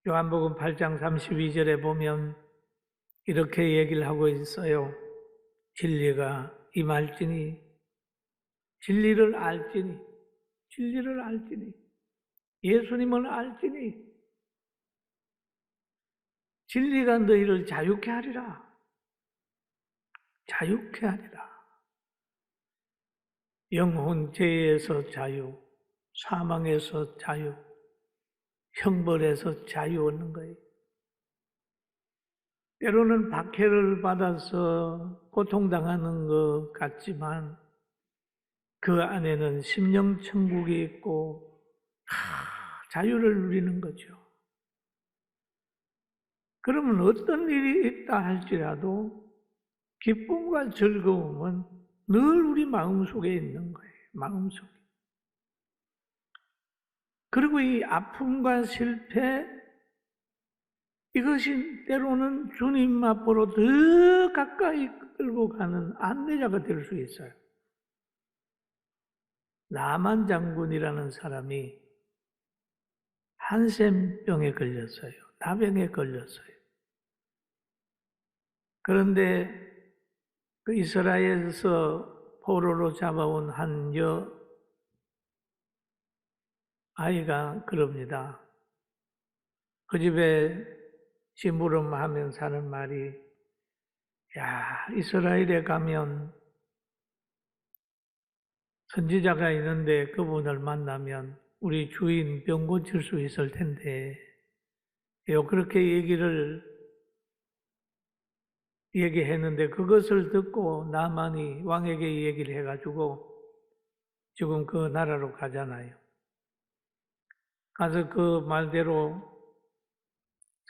요한복음 8장 32절에 보면 이렇게 얘기를 하고 있어요. 진리가 임할지니, 진리를 알지니, 진리를 알지니, 예수님을 알지니, 진리가 너희를 자유케 하리라. 자유케 하리라. 영혼 죄에서 자유, 사망에서 자유, 형벌에서 자유 얻는 거예요. 때로는 박해를 받아서 고통당하는 것 같지만 그 안에는 심령천국이 있고 자유를 누리는 거죠. 그러면 어떤 일이 있다 할지라도 기쁨과 즐거움은 늘 우리 마음속에 있는 거예요. 마음속에. 그리고 이 아픔과 실패, 이것이 때로는 주님 앞으로 더 가까이 끌고 가는 안내자가 될 수 있어요. 나만 장군이라는 사람이 한센병에 걸렸어요. 나병에 걸렸어요. 그런데 그 이스라엘에서 포로로 잡아온 한 아이가 그럽니다. 그 집에 심부름하면서 하는 말이, 야, 이스라엘에 가면 선지자가 있는데 그분을 만나면 우리 주인 병 고칠 수 있을 텐데, 그렇게 얘기했는데 그것을 듣고 나만이 왕에게 얘기를 해가지고 지금 그 나라로 가잖아요. 가서 그 말대로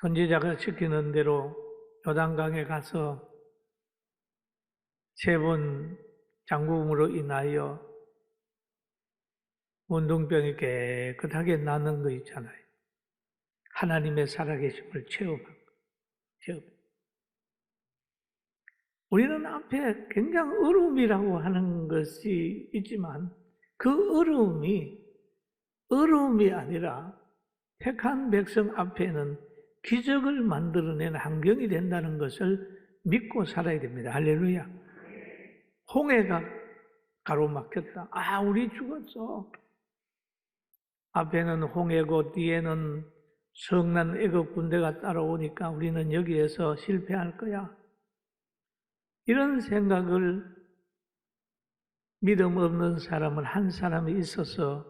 선지자가 시키는 대로 요단강에 가서 3번 장구음으로 인하여 문둥병이 깨끗하게 나는 거 있잖아요. 하나님의 살아계심을 체험한 거. 우리는 앞에 굉장히 어려움이라고 하는 것이 있지만 그 어려움이 아니라 택한 백성 앞에는 기적을 만들어낸 환경이 된다는 것을 믿고 살아야 됩니다. 할렐루야. 홍해가 가로막혔다. 아, 우리 죽었어. 앞에는 홍해고 뒤에는 성난 애국 군대가 따라오니까 우리는 여기에서 실패할 거야. 이런 생각을 믿음 없는 사람은 한 사람이 있어서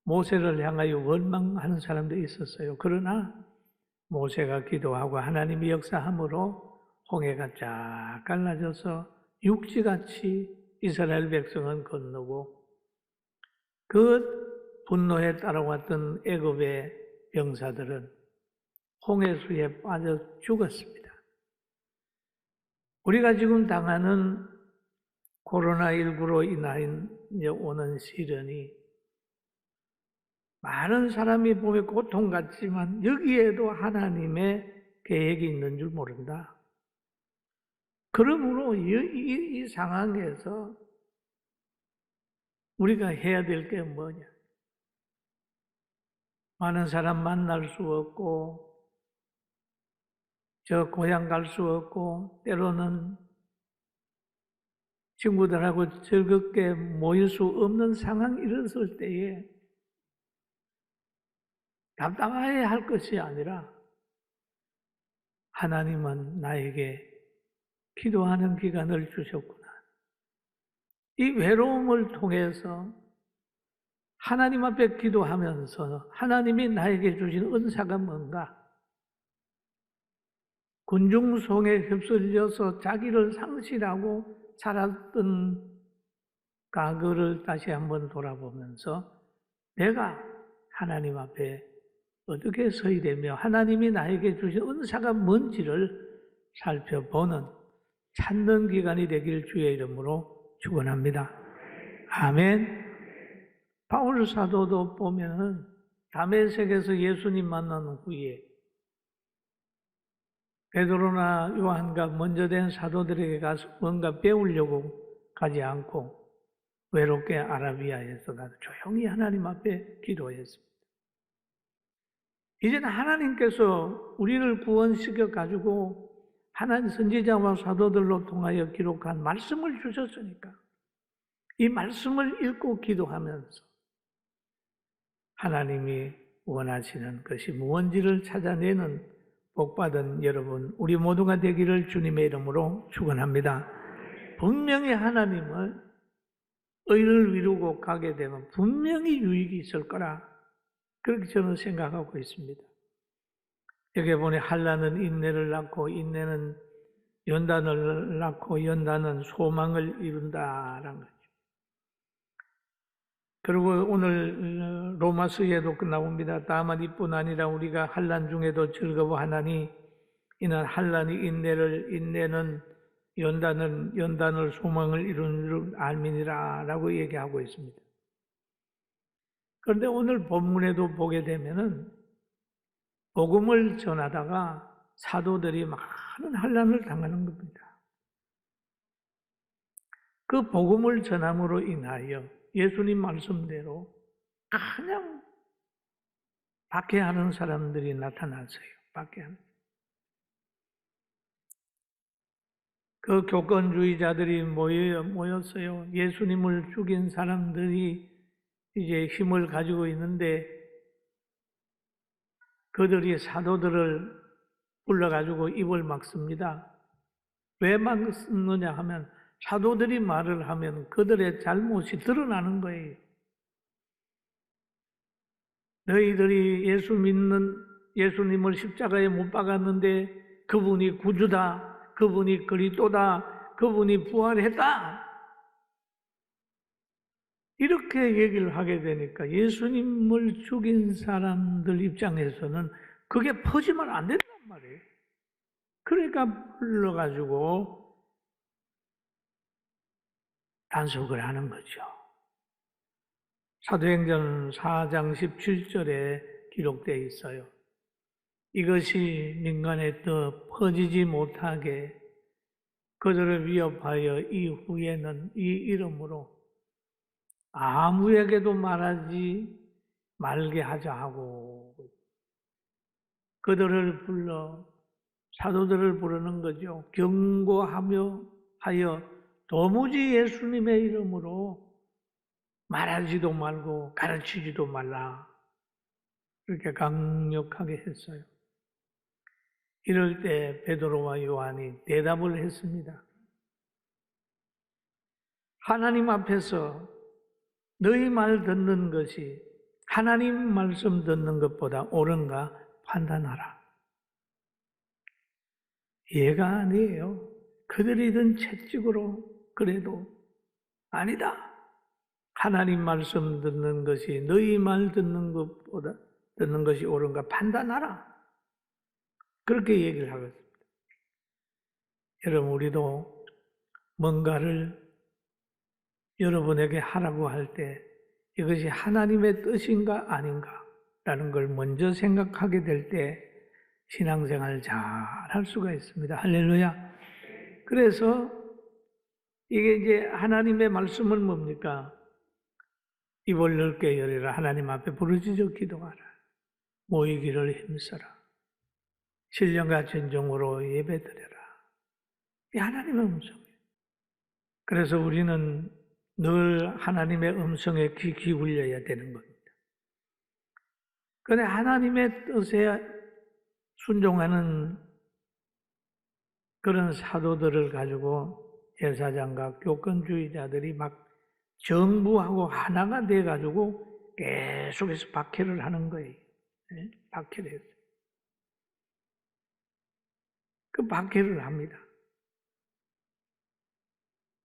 모세를 향하여 원망하는 사람도 있었어요. 그러나 모세가 기도하고 하나님이 역사함으로 홍해가 쫙 갈라져서 육지같이 이스라엘 백성은 건너고 그 분노에 따라왔던 애굽의 병사들은 홍해수에 빠져 죽었습니다. 우리가 지금 당하는 코로나19로 인하여 오는 시련이 많은 사람이 보면 고통 같지만 여기에도 하나님의 계획이 있는 줄 모른다. 그러므로 이 상황에서 우리가 해야 될 게 뭐냐? 많은 사람 만날 수 없고 저 고향 갈 수 없고 때로는 친구들하고 즐겁게 모일 수 없는 상황이 일어섰을 때에 답답해야 할 것이 아니라 하나님은 나에게 기도하는 기간을 주셨구나. 이 외로움을 통해서 하나님 앞에 기도하면서 하나님이 나에게 주신 은사가 뭔가? 군중송에 휩쓸려서 자기를 상실하고 살았던 과거를 다시 한번 돌아보면서 내가 하나님 앞에 어떻게 서야 되며 하나님이 나에게 주신 은사가 뭔지를 살펴보는 찾는 기간이 되길 주의 이름으로 축원합니다. 아멘. 바울 사도도 보면은 다메섹에서 예수님 만난 후에 베드로나 요한과 먼저 된 사도들에게 가서 뭔가 배우려고 가지 않고 외롭게 아라비아에서 가서 조용히 하나님 앞에 기도했습니다. 이제는 하나님께서 우리를 구원시켜 가지고 하나님 선지자와 사도들로 통하여 기록한 말씀을 주셨으니까 이 말씀을 읽고 기도하면서 하나님이 원하시는 것이 무언지를 찾아내는 복받은 여러분, 우리 모두가 되기를 주님의 이름으로 축원합니다. 분명히 하나님은 의를 이루고 가게 되면 분명히 유익이 있을 거라 그렇게 저는 생각하고 있습니다. 여기 보니 한란은 인내를 낳고 인내는 연단을 낳고 연단은 소망을 이룬다라는 거죠. 그리고 오늘 로마서에도 나옵니다. 다만 이뿐 아니라 우리가 한란 중에도 즐거워하나니 이는 한란이 인내를 인내는 연단을 소망을 이루는 줄 알미니라 라고 얘기하고 있습니다. 그런데 오늘 본문에도 보게 되면은 복음을 전하다가 사도들이 많은 한란을 당하는 겁니다. 그 복음을 전함으로 인하여 예수님 말씀대로 그냥 박해하는 사람들이 나타났어요. 박해하는. 그 교권주의자들이 모였어요. 예수님을 죽인 사람들이 이제 힘을 가지고 있는데 그들이 사도들을 불러가지고 입을 막습니다. 왜 막느냐 하면 사도들이 말을 하면 그들의 잘못이 드러나는 거예요. 너희들이 예수님을 십자가에 못 박았는데 그분이 구주다, 그분이 그리스도다, 그분이 부활했다. 이렇게 얘기를 하게 되니까 예수님을 죽인 사람들 입장에서는 그게 퍼지면 안 된단 말이에요. 그러니까 불러가지고 단속을 하는 거죠. 사도행전 4장 17절에 기록되어 있어요. 이것이 민간에 더 퍼지지 못하게 그들을 위협하여 이후에는 이 이름으로 아무에게도 말하지 말게 하자 하고 그들을 불러 사도들을 부르는 거죠. 경고하며 하여 도무지 예수님의 이름으로 말하지도 말고 가르치지도 말라. 그렇게 강력하게 했어요. 이럴 때 베드로와 요한이 대답을 했습니다. 하나님 앞에서 너희 말 듣는 것이 하나님 말씀 듣는 것보다 옳은가 판단하라. 얘가 아니에요. 그들이든 채찍으로 그래도 아니다. 하나님 말씀 듣는 것이 너희 말 듣는 것보다 듣는 것이 옳은가 판단하라. 그렇게 얘기를 하고 있습니다. 여러분 우리도 뭔가를 여러분에게 하라고 할 때 이것이 하나님의 뜻인가 아닌가라는 걸 먼저 생각하게 될 때 신앙생활을 잘 할 수가 있습니다. 할렐루야. 그래서 이게 이제 하나님의 말씀은 뭡니까? 입을 넓게 열어라. 하나님 앞에 부르짖어 기도하라. 모이기를 힘써라. 신령과 진정으로 예배드려라. 이 하나님의 음성이에요. 그래서 우리는 늘 하나님의 음성에 귀 기울여야 되는 겁니다. 그런데 하나님의 뜻에 순종하는 그런 사도들을 가지고 제사장과 교권주의자들이 막 정부하고 하나가 돼가지고 계속해서 박해를 하는 거예요. 박해를 했어요. 그 박해를 합니다.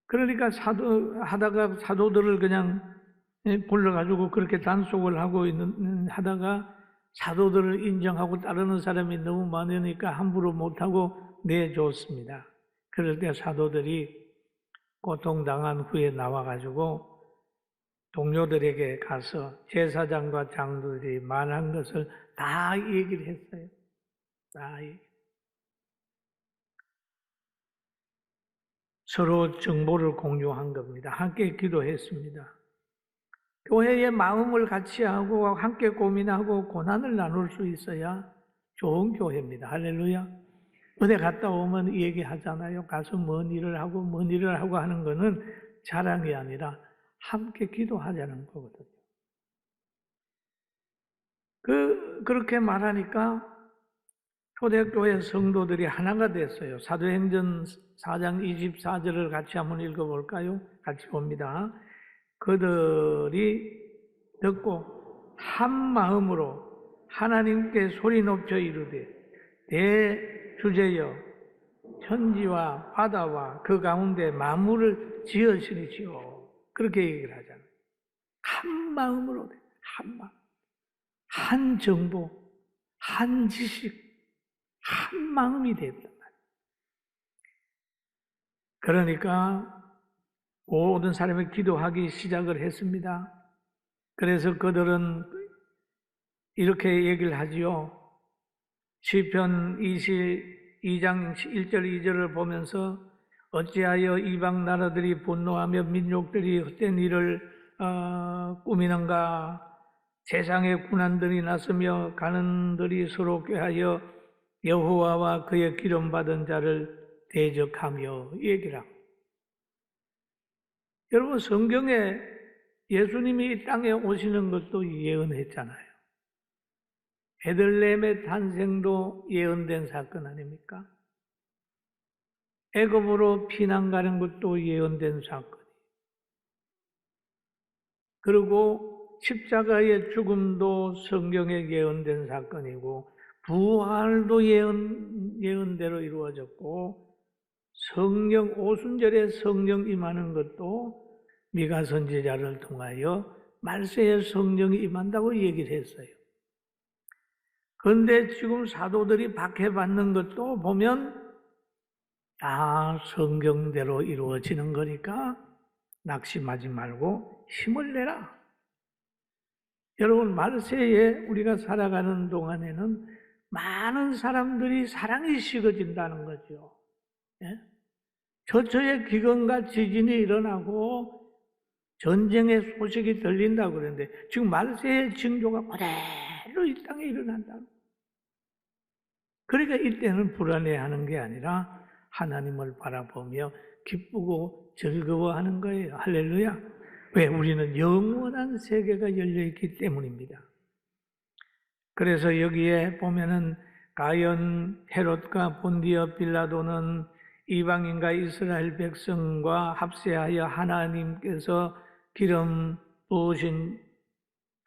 그러니까 하다가 사도들을 그냥 불러가지고 그렇게 단속을 하고 하다가 사도들을 인정하고 따르는 사람이 너무 많으니까 함부로 못하고 내줬습니다. 그럴 때 사도들이 고통당한 후에 나와가지고 동료들에게 가서 제사장과 장로들이 말한 것을 다 얘기를 했어요. 서로 정보를 공유한 겁니다. 함께 기도했습니다. 교회의 마음을 같이 하고 함께 고민하고 고난을 나눌 수 있어야 좋은 교회입니다. 할렐루야. 어디 갔다 오면 이 얘기 하잖아요. 가서 뭔 일을 하고 하는 거는 자랑이 아니라 함께 기도하자는 거거든요. 그렇게 말하니까 초대교회 성도들이 하나가 됐어요. 사도행전 4장 24절을 같이 한번 읽어볼까요? 같이 봅니다. 그들이 듣고 한 마음으로 하나님께 소리 높여 이르되 대주제여 천지와 바다와 그 가운데 만물을 지으시니지요. 그렇게 얘기를 하잖아요. 한 마음으로, 한 마음. 한 정보, 한 지식, 한 마음이 됐단 말이에요. 그러니까 모든 사람이 기도하기 시작을 했습니다. 그래서 그들은 이렇게 얘기를 하지요. 시편 22장 1절 2절을 보면서 어찌하여 이방 나라들이 분노하며 민족들이 헛된 일을 꾸미는가. 세상에 군한들이 났으며 가는들이 서로 꾀하여 여호와와 그의 기름받은 자를 대적하며 얘기를 합니다. 여러분, 성경에 예수님이 이 땅에 오시는 것도 예언했잖아요. 베들레헴의 탄생도 예언된 사건 아닙니까? 애굽으로 피난 가는 것도 예언된 사건이에요. 그리고 십자가의 죽음도 성경에 예언된 사건이고 부활도 예언대로 이루어졌고 성령 오순절에 성령 임하는 것도 미가 선지자를 통하여 말세에 성령이 임한다고 얘기를 했어요. 그런데 지금 사도들이 박해받는 것도 보면 다 성경대로 이루어지는 거니까 낙심하지 말고 힘을 내라. 여러분, 말세에 우리가 살아가는 동안에는 많은 사람들이 사랑이 식어진다는 거죠. 예? 처처에 기근과 지진이 일어나고 전쟁의 소식이 들린다고 그러는데 지금 말세의 징조가 그대로 이 땅에 일어난다. 그러니까 이때는 불안해하는 게 아니라 하나님을 바라보며 기쁘고 즐거워하는 거예요. 할렐루야. 왜? 우리는 영원한 세계가 열려있기 때문입니다. 그래서 여기에 보면은 가연, 헤롯과 본디어 빌라도는 이방인과 이스라엘 백성과 합세하여 하나님께서 기름 부으신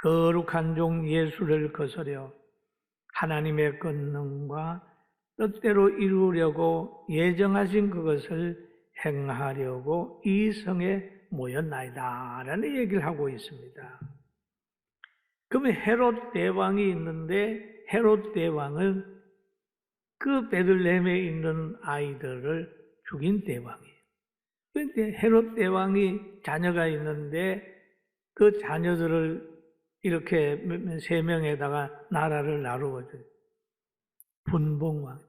거룩한 종 예수를 거스려 하나님의 권능과 뜻대로 이루려고 예정하신 그것을 행하려고 이 성에 모였나이다 라는 얘기를 하고 있습니다. 그러면 헤롯 대왕이 있는데 헤롯 대왕은 그 베들레헴에 있는 아이들을 죽인 대왕이에요. 그런데 헤롯 대왕이 자녀가 있는데 그 자녀들을 이렇게 3명에다가 나라를 나누어줘요. 분봉왕.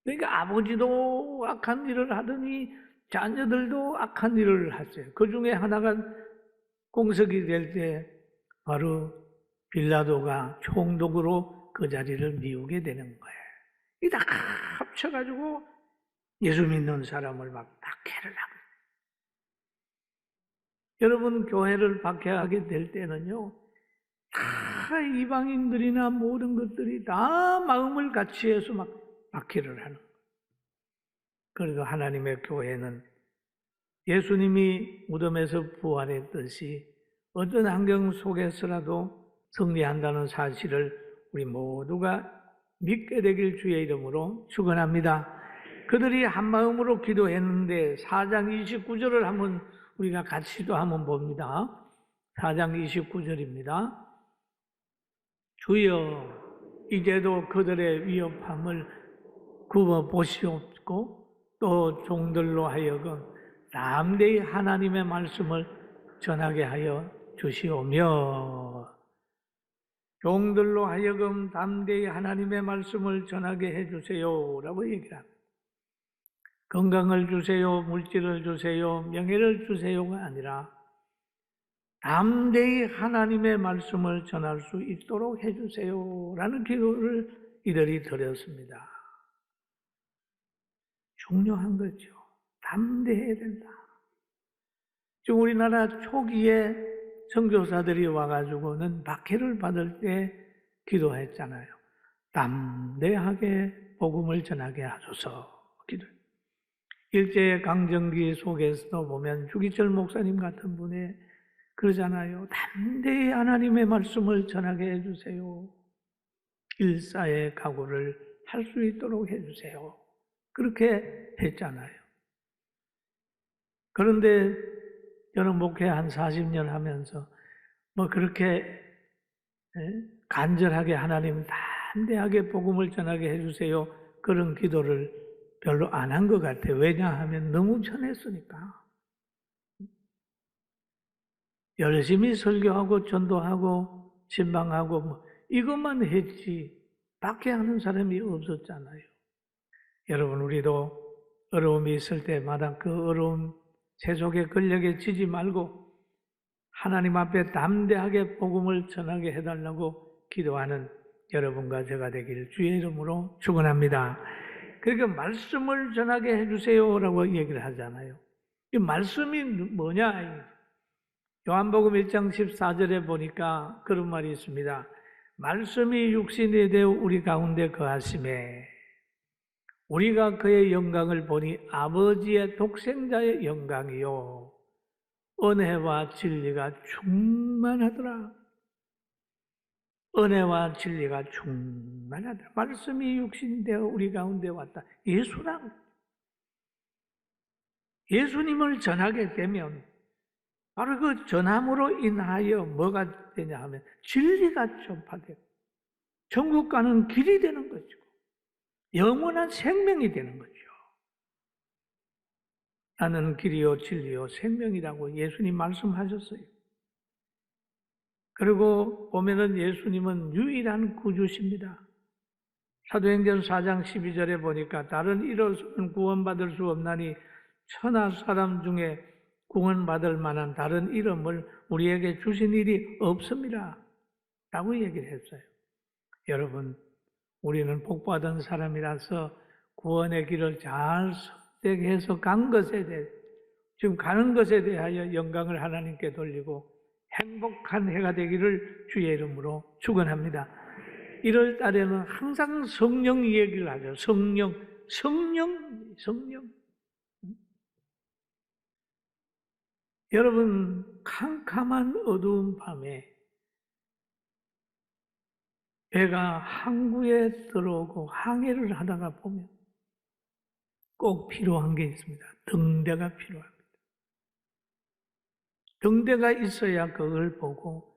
그러니까 아버지도 악한 일을 하더니 자녀들도 악한 일을 했어요. 그 중에 하나가 공석이 될 때 바로 빌라도가 총독으로 그 자리를 미우게 되는 거예요. 이 다 합쳐가지고 예수 믿는 사람을 막 박해를 하고. 여러분, 교회를 박해하게 될 때는요, 다 이방인들이나 모든 것들이 다 마음을 같이 해서 막 박해를 하는 거예요. 그래도 하나님의 교회는 예수님이 무덤에서 부활했듯이 어떤 환경 속에서라도 승리한다는 사실을 우리 모두가 믿게 되길 주의 이름으로 축원합니다. 그들이 한 마음으로 기도했는데 4장 29절을 한번 우리가 같이도 한번 봅니다. 4장 29절입니다. 주여 이제도 그들의 위협함을 굽어 보시옵고 또 종들로 하여금 담대히 하나님의 말씀을 전하게 하여 주시오며 종들로 하여금 담대히 하나님의 말씀을 전하게 해주세요 라고 얘기를 합니다. 건강을 주세요, 물질을 주세요, 명예를 주세요가 아니라 담대히 하나님의 말씀을 전할 수 있도록 해주세요 라는 기도를 이들이 드렸습니다. 중요한 거죠. 담대해야 된다. 지금 우리나라 초기에 선교사들이 와가지고는 박해를 받을 때 기도했잖아요. 담대하게 복음을 전하게 하소서 기도. 일제 강점기 속에서도 보면 주기철 목사님 같은 분이 그러잖아요. 담대히 하나님의 말씀을 전하게 해주세요. 일사의 각오를 할 수 있도록 해주세요. 그렇게 했잖아요. 그런데 저는 목회 한 40년 하면서 뭐 그렇게 간절하게 하나님 담대하게 복음을 전하게 해주세요. 그런 기도를 별로 안 한 것 같아요. 왜냐하면 너무 편했으니까. 열심히 설교하고 전도하고 신방하고 뭐 이것만 했지 밖에 하는 사람이 없었잖아요. 여러분 우리도 어려움이 있을 때마다 그 어려움 세속의 권력에 지지 말고 하나님 앞에 담대하게 복음을 전하게 해달라고 기도하는 여러분과 제가 되기를 주의 이름으로 축원합니다. 그러니까 말씀을 전하게 해주세요라고 얘기를 하잖아요. 이 말씀이 뭐냐? 요한복음 1장 14절에 보니까 그런 말이 있습니다. 말씀이 육신이 되어 우리 가운데 거하심에 우리가 그의 영광을 보니 아버지의 독생자의 영광이요 은혜와 진리가 충만하더라. 은혜와 진리가 충만하더라. 말씀이 육신이 되어 우리 가운데 왔다. 예수님을 전하게 되면 바로 그 전함으로 인하여 뭐가 되냐 하면 진리가 전파되고 천국 가는 길이 되는 거죠. 영원한 생명이 되는 거죠. 나는 길이요 진리요 생명이라고 예수님 말씀하셨어요. 그리고 보면은 예수님은 유일한 구주십니다. 사도행전 4장 12절에 보니까 다른 이로서는 구원받을 수 없나니 천하 사람 중에 구원받을 만한 다른 이름을 우리에게 주신 일이 없습니다. 라고 얘기를 했어요. 여러분, 우리는 복받은 사람이라서 구원의 길을 잘 선택해서 간 것에 대해 지금 가는 것에 대하여 영광을 하나님께 돌리고 행복한 해가 되기를 주의 이름으로 축원합니다. 1월 달에는 항상 성령 얘기를 하죠. 성령. 여러분, 캄캄한 어두운 밤에 배가 항구에 들어오고 항해를 하다가 보면 꼭 필요한 게 있습니다. 등대가 필요합니다. 등대가 있어야 그걸 보고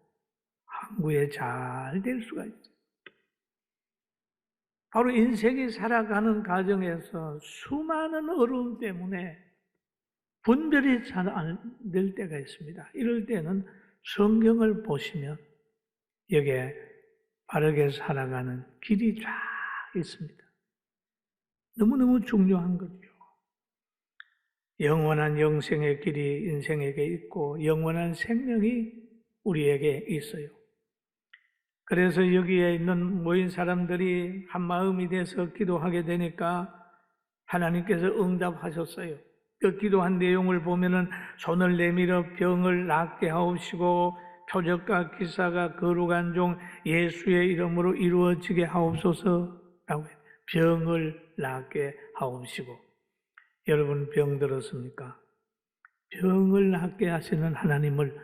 항구에 잘 될 수가 있어요. 바로 인생이 살아가는 과정에서 수많은 어려움 때문에 분별이 잘 안 될 때가 있습니다. 이럴 때는 성경을 보시면 여기에 바르게 살아가는 길이 쫙 있습니다. 너무너무 중요한 거죠. 영원한 영생의 길이 인생에게 있고 영원한 생명이 우리에게 있어요. 그래서 여기에 있는 모인 사람들이 한 마음이 돼서 기도하게 되니까 하나님께서 응답하셨어요. 그 기도한 내용을 보면은 손을 내밀어 병을 낫게 하옵시고 표적과 기사가 거룩한 종 예수의 이름으로 이루어지게 하옵소서라고 해요. 병을 낫게 하옵시고. 여러분 병 들었습니까? 병을 낫게 하시는 하나님을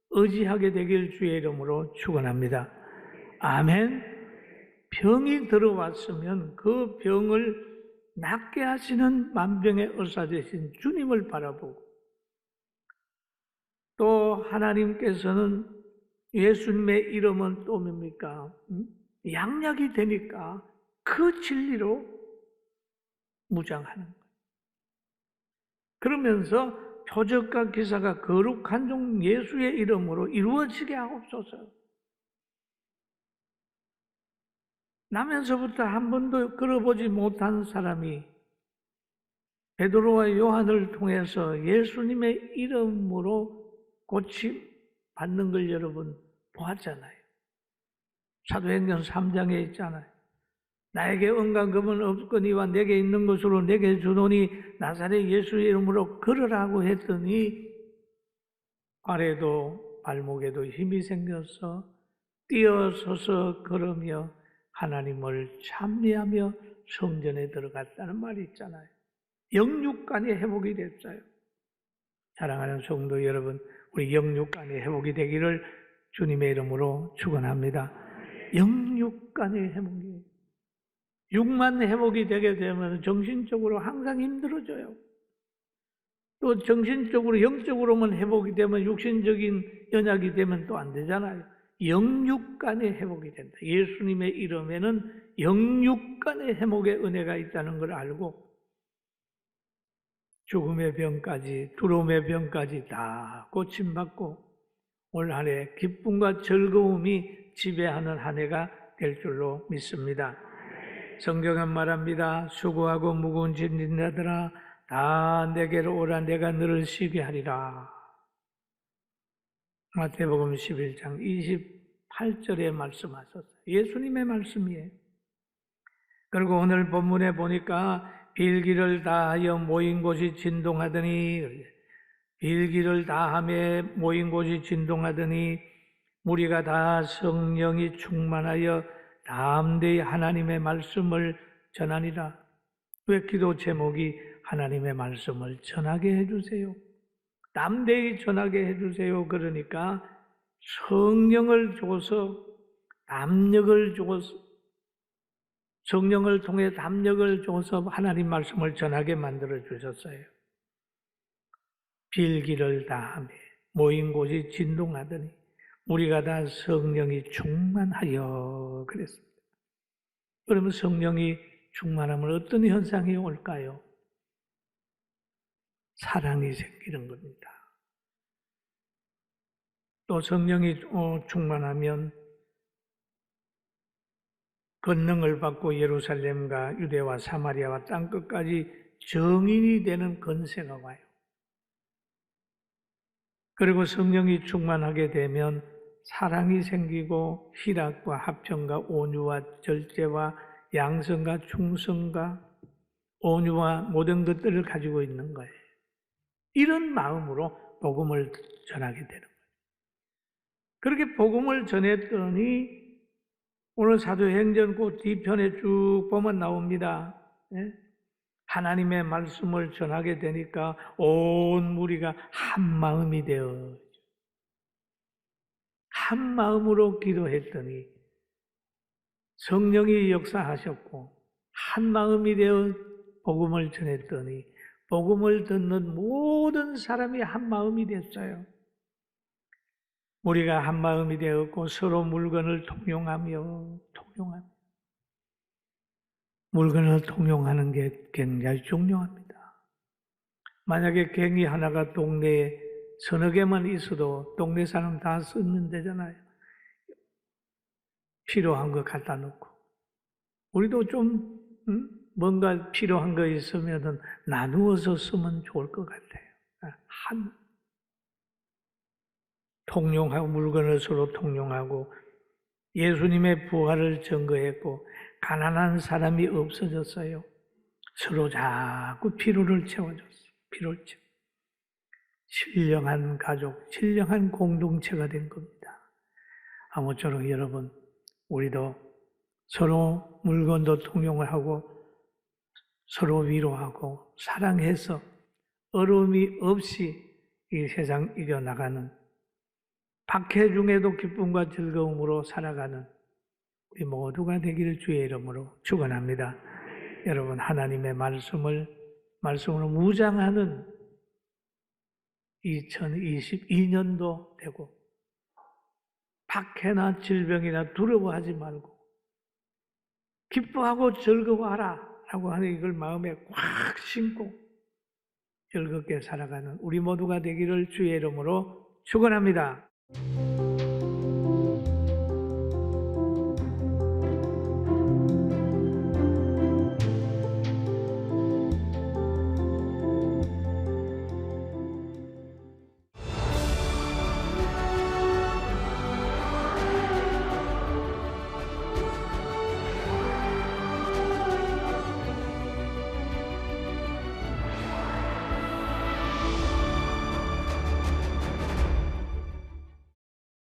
의지하게 되길 주의 이름으로 축원합니다. 아멘. 병이 들어왔으면 그 병을 낫게 하시는 만병의 의사 되신 주님을 바라보고 또 하나님께서는 예수님의 이름은 또 뭡니까? 양약이 되니까 그 진리로 무장하는 거예요. 그러면서 표적과 기사가 거룩한 종 예수의 이름으로 이루어지게 하옵소서. 나면서부터 한 번도 걸어보지 못한 사람이 베드로와 요한을 통해서 예수님의 이름으로 고침, 받는 걸 여러분 보았잖아요. 사도행전 3장에 있잖아요. 나에게 은간금은 없거니와 내게 있는 것으로 내게 주노니 나사렛 예수의 이름으로 걸으라고 했더니 발에도 발목에도 힘이 생겨서 뛰어서서 걸으며 하나님을 찬미하며 성전에 들어갔다는 말이 있잖아요. 영육간이 회복이 됐어요. 사랑하는 성도 여러분, 우리 영육간이 회복이 되기를 주님의 이름으로 축원합니다. 영육간의 회복이에요. 육만 회복이 되게 되면 정신적으로 항상 힘들어져요. 또 정신적으로, 영적으로만 회복이 되면 육신적인 연약이 되면 또 안 되잖아요. 영육간의 회복이 된다. 예수님의 이름에는 영육간의 회복의 은혜가 있다는 걸 알고 죽음의 병까지, 두려움의 병까지 다 고침받고 올 한 해 기쁨과 즐거움이 지배하는 한 해가 될 줄로 믿습니다. 성경은 말합니다. 수고하고 무거운 짐진 자들아 다 내게로 오라 내가 너를 쉬게 하리라. 마태복음 11장 28절에 말씀하셨어요. 예수님의 말씀이에요. 그리고 오늘 본문에 보니까 빌기를 다하여 모인 곳이 진동하더니 빌기를 다하며 모인 곳이 진동하더니 무리가 다 성령이 충만하여 담대히 하나님의 말씀을 전하니라. 왜 기도 제목이 하나님의 말씀을 전하게 해주세요. 담대히 전하게 해주세요. 그러니까 성령을 줘서 담력을 줘서 성령을 통해 담력을 줘서 하나님 말씀을 전하게 만들어 주셨어요. 빌기를 다하며 모인 곳이 진동하더니 우리가 다 성령이 충만하여 그랬습니다. 그러면 성령이 충만하면 어떤 현상이 올까요? 사랑이 생기는 겁니다. 또 성령이 충만하면 권능을 받고 예루살렘과 유대와 사마리아와 땅끝까지 정인이 되는 권세가 와요. 그리고 성령이 충만하게 되면 사랑이 생기고 희락과 합평과 온유와 절제와 양성과 충성과 온유와 모든 것들을 가지고 있는 거예요. 이런 마음으로 복음을 전하게 되는 거예요. 그렇게 복음을 전했더니 오늘 사도행전 그 뒤편에 쭉 보면 나옵니다. 하나님의 말씀을 전하게 되니까 온 무리가 한 마음이 되어 한 마음으로 기도했더니 성령이 역사하셨고 한 마음이 되어 복음을 전했더니 복음을 듣는 모든 사람이 한 마음이 됐어요. 우리가 한 마음이 되었고 서로 물건을 통용하며 물건을 통용하는 게 굉장히 중요합니다. 만약에 갱이 하나가 동네에 서너 개만 있어도 동네 사람 다 쓰면 되잖아요. 필요한 거 갖다 놓고 우리도 좀 뭔가 필요한 거 있으면 나누어서 쓰면 좋을 것 같아요. 통용하고 물건을 서로 통용하고 예수님의 부활을 증거했고 가난한 사람이 없어졌어요. 서로 자꾸 필요를 채워줬어요. 필요를 채워. 신령한 가족, 신령한 공동체가 된 겁니다. 아무쪼록 여러분, 우리도 서로 물건도 통용을 하고 서로 위로하고 사랑해서 어려움이 없이 이 세상 이겨나가는 박해 중에도 기쁨과 즐거움으로 살아가는 우리 모두가 되기를 주의 이름으로 축원합니다. 여러분 하나님의 말씀으로 무장하는 2022년도 되고 박해나 질병이나 두려워하지 말고 기뻐하고 즐거워하라 라고 하는 이걸 마음에 꽉 심고 즐겁게 살아가는 우리 모두가 되기를 주의 이름으로 축원합니다.